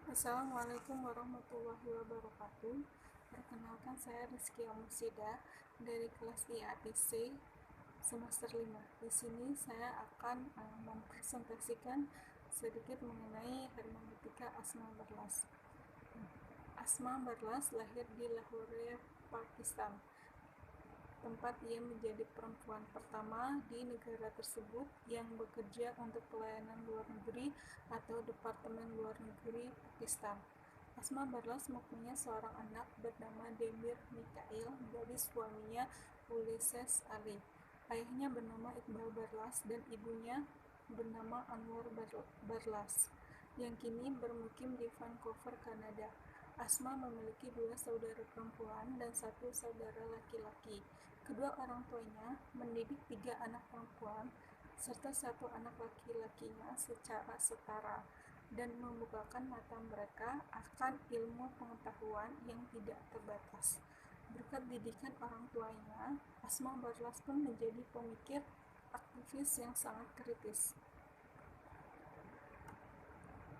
Assalamualaikum warahmatullahi wabarakatuh. Perkenalkan, saya Rizky Amusida dari kelas IATC semester 5. Di sini saya akan mempresentasikan sedikit mengenai hermeneutika Asma Barlas. Asma Barlas lahir di Lahore, Pakistan, tempat ia menjadi perempuan pertama di negara tersebut yang bekerja untuk pelayanan luar negeri atau Departemen Luar Negeri Pakistan. Asma Barlas mempunyai seorang anak bernama Demir Mikail dari suaminya Ulysses Ali. Ayahnya bernama Iqbal Barlas dan ibunya bernama Anwar Barlas yang kini bermukim di Vancouver, Kanada. Asma memiliki 2 saudara perempuan dan 1 saudara laki-laki. Kedua orang tuanya mendidik 3 anak perempuan serta 1 anak laki-lakinya secara setara dan membukakan mata mereka akan ilmu pengetahuan yang tidak terbatas. Berkat didikan orang tuanya, Asma Barlas pun menjadi pemikir aktivis yang sangat kritis.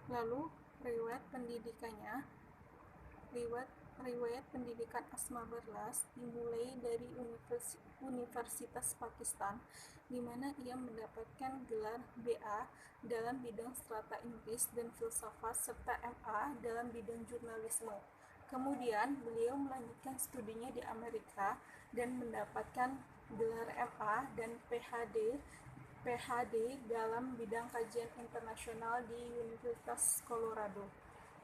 Lalu, riwayat pendidikan Asma Barlas dimulai dari Universitas Pakistan, di mana ia mendapatkan gelar BA dalam bidang strata Inggris dan filsafat serta MA dalam bidang jurnalisme. Kemudian beliau melanjutkan studinya di Amerika dan mendapatkan gelar MA dan PhD dalam bidang kajian internasional di Universitas Colorado.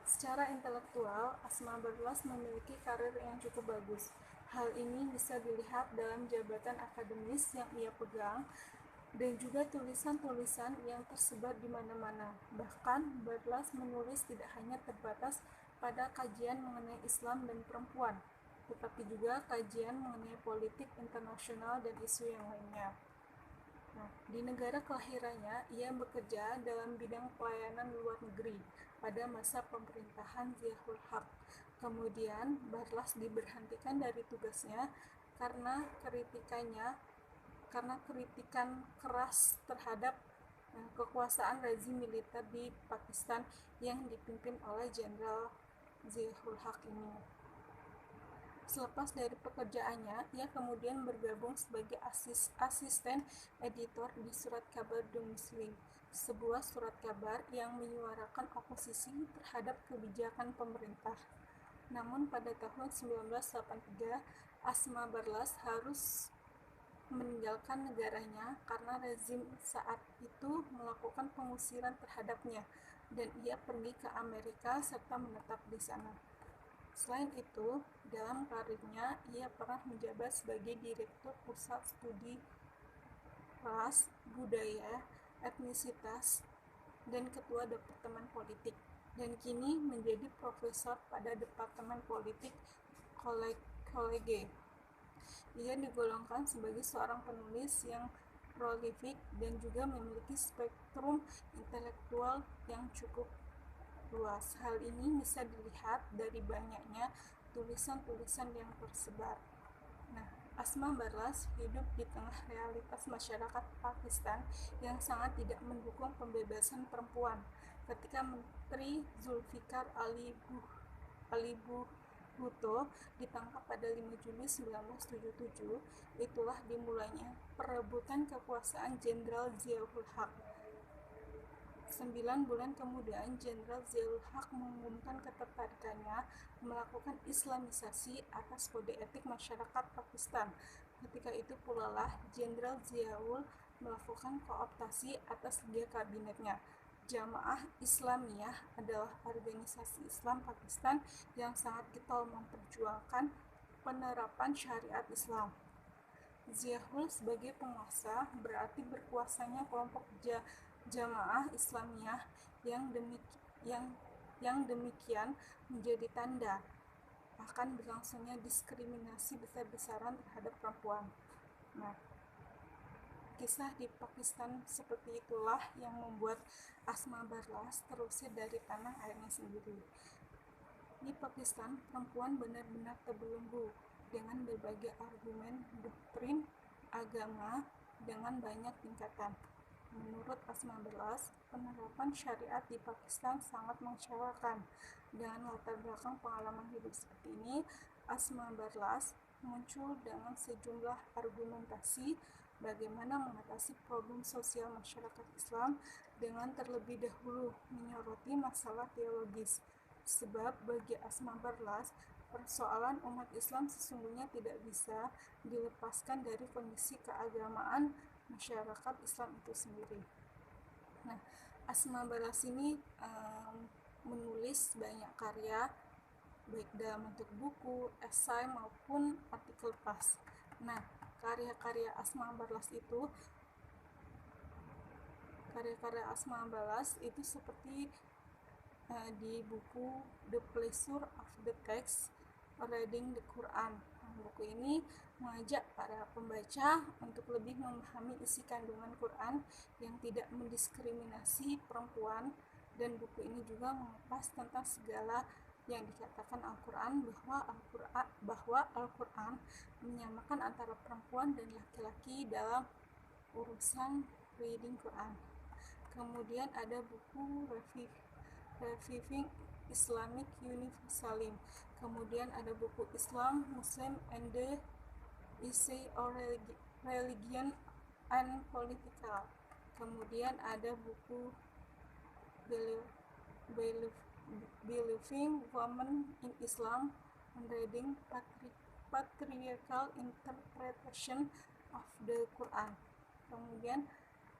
Secara intelektual, Asma Barlas memiliki karir yang cukup bagus. Hal ini bisa dilihat dalam jabatan akademis yang ia pegang dan juga tulisan-tulisan yang tersebar di mana-mana. Bahkan, Barlas menulis tidak hanya terbatas pada kajian mengenai Islam dan perempuan, tetapi juga kajian mengenai politik internasional dan isu yang lainnya. Di negara kelahirannya, ia bekerja dalam bidang pelayanan luar negeri pada masa pemerintahan Ziaul Haq. Kemudian, Barlas diberhentikan dari tugasnya karena kritikan keras terhadap kekuasaan rezim militer di Pakistan yang dipimpin oleh Jenderal Ziaul Haq ini. Selepas dari pekerjaannya, ia kemudian bergabung sebagai asisten editor di Surat Kabar The Muslim, sebuah surat kabar yang menyuarakan oposisi terhadap kebijakan pemerintah. Namun pada tahun 1983, Asma Barlas harus meninggalkan negaranya karena rezim saat itu melakukan pengusiran terhadapnya dan ia pergi ke Amerika serta menetap di sana. Selain itu, dalam karirnya ia pernah menjabat sebagai Direktur Pusat Studi Ras, Budaya, Etnisitas, dan Ketua Departemen Politik, dan kini menjadi profesor pada Departemen Politik College. Ia digolongkan sebagai seorang penulis yang prolifik dan juga memiliki spektrum intelektual yang cukup luas. Hal ini bisa dilihat dari banyaknya tulisan-tulisan yang tersebar. Asma Barlas hidup di tengah realitas masyarakat Pakistan yang sangat tidak mendukung pembebasan perempuan. Ketika Menteri Zulfikar Ali Bhutto ditangkap pada 5 Juli 1977, itulah dimulainya perebutan kekuasaan Jenderal Ziaul Haq. 9 bulan kemudian, Jenderal Ziaul Haq mengumumkan ketertarikannya melakukan Islamisasi atas kode etik masyarakat Pakistan. Ketika itu pula lah Jenderal Ziaul melakukan kooptasi atas 3 kabinetnya. Jamaah Islamiyah adalah organisasi Islam Pakistan yang sangat getol memperjuangkan penerapan syariat Islam. Ziaul sebagai penguasa berarti berkuasanya kelompok Jamaah Islamiyah yang demikian menjadi tanda akan berlangsungnya diskriminasi besar-besaran terhadap perempuan. Kisah di Pakistan seperti itulah yang membuat Asma Barlas terusir dari tanah airnya sendiri. Di Pakistan, perempuan benar-benar terbelenggu dengan berbagai argumen doktrin agama dengan banyak tingkatan. Menurut Asma Berlas, penerapan syariat di Pakistan sangat mengecewakan. Dengan latar belakang pengalaman hidup seperti ini, Asma Berlas muncul dengan sejumlah argumentasi bagaimana mengatasi problem sosial masyarakat Islam dengan terlebih dahulu menyoroti masalah teologis. Sebab bagi Asma Berlas, persoalan umat Islam sesungguhnya tidak bisa dilepaskan dari kondisi keagamaan masyarakat Islam itu sendiri. Nah, Asma Berlas ini menulis banyak karya baik dalam bentuk buku, esai maupun artikel pas. Nah, karya-karya Asma Berlas itu seperti di buku The Pleasure of the Text, Reading the Quran. Buku ini mengajak para pembaca untuk lebih memahami isi kandungan Quran yang tidak mendiskriminasi perempuan, dan buku ini juga mengupas tentang segala yang dikatakan Al-Quran bahwa Al-Quran menyamakan antara perempuan dan laki-laki dalam urusan reading Quran. Kemudian ada buku Reviving Islamic Universalism. Kemudian ada buku Islam, Muslim, and the Essay on Religion and Political. Kemudian ada buku Believing Women in Islam and Reading Patriarchal Interpretation of the Quran. Kemudian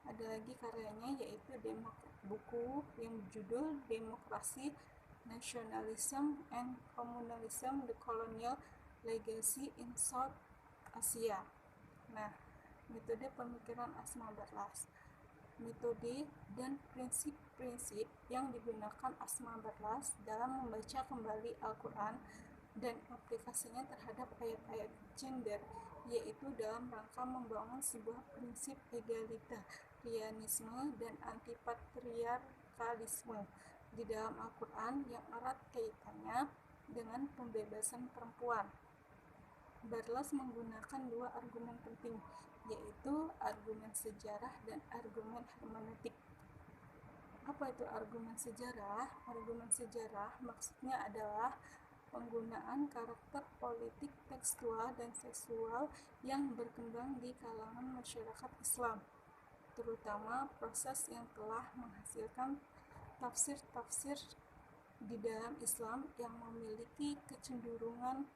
ada lagi karyanya yaitu buku yang berjudul Demokrasi, Nationalism and Communalism, The Colonial Legacy in South Asia. Nah, metode pemikiran Asma Berlas. Metode dan prinsip-prinsip yang digunakan Asma Berlas dalam membaca kembali Al-Quran dan aplikasinya terhadap ayat-ayat gender, yaitu dalam rangka membangun sebuah prinsip egalitarianisme dan antipatriarkalisme di dalam Al-Quran yang erat kaitannya dengan pembebasan perempuan. Berlas menggunakan dua argumen penting, yaitu argumen sejarah dan argumen hermeneutik. Apa itu argumen sejarah? Argumen sejarah maksudnya adalah penggunaan karakter politik, tekstual, dan seksual yang berkembang di kalangan masyarakat Islam, terutama proses yang telah menghasilkan tafsir-tafsir di dalam Islam yang memiliki kecenderungan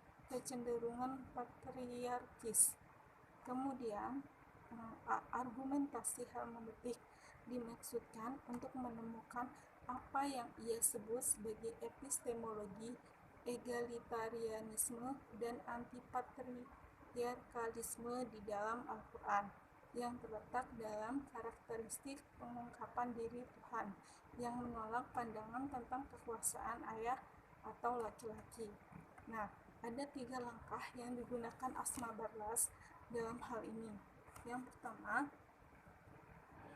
patriarkis. Kemudian, argumentasi hermeneutik dimaksudkan untuk menemukan apa yang ia sebut sebagai epistemologi egalitarianisme dan antipatriarkalisme di dalam Al-Quran yang terletak dalam karakteristik pengungkapan diri Tuhan yang menolak pandangan tentang kekuasaan ayah atau laki-laki. Nah, ada 3 langkah yang digunakan Asma Berlas dalam hal ini. Yang pertama,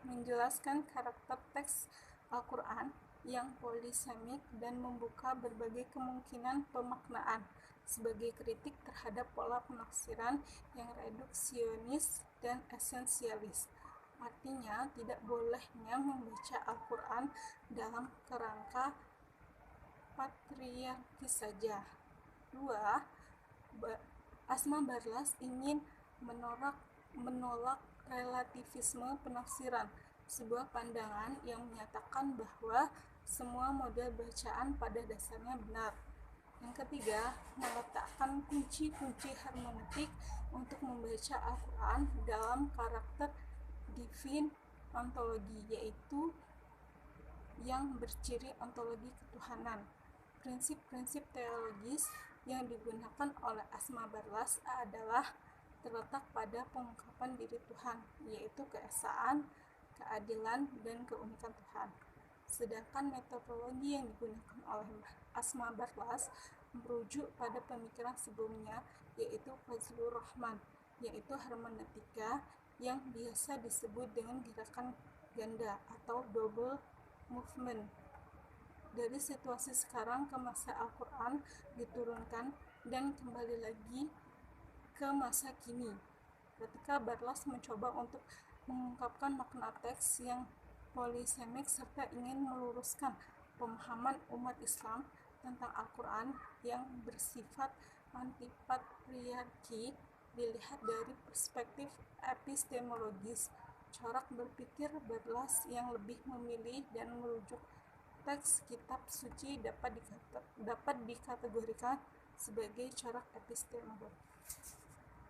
menjelaskan karakter teks Al-Quran yang polisemik dan membuka berbagai kemungkinan pemaknaan sebagai kritik terhadap pola penafsiran yang reduksionis dan esensialis. Artinya, tidak bolehnya membaca Al-Quran dalam kerangka patriarkis saja. 2. Asma Berlas ingin menolak relativisme penafsiran, sebuah pandangan yang menyatakan bahwa semua model bacaan pada dasarnya benar. Yang ketiga, meletakkan kunci-kunci hermeneutik untuk membaca Al-Quran dalam karakter divine ontologi, yaitu yang berciri ontologi ketuhanan. Prinsip-prinsip teologis yang digunakan oleh Asma Berlas adalah terletak pada pengungkapan diri Tuhan, yaitu keesaan, keadilan, dan keunikan Tuhan. Sedangkan metodologi yang digunakan oleh Asma Berlas merujuk pada pemikiran sebelumnya, yaitu Fazlur Rahman, yaitu hermeneutika yang biasa disebut dengan gerakan ganda atau double movement. Dari situasi sekarang ke masa Al-Quran diturunkan dan kembali lagi ke masa kini. Ketika Berlas mencoba untuk mengungkapkan makna teks yang polisemik serta ingin meluruskan pemahaman umat Islam tentang Al-Quran yang bersifat antipatriarki dilihat dari perspektif epistemologis. Corak berpikir Barlas yang lebih memilih dan merujuk teks kitab suci dapat dikategorikan sebagai corak epistemolog.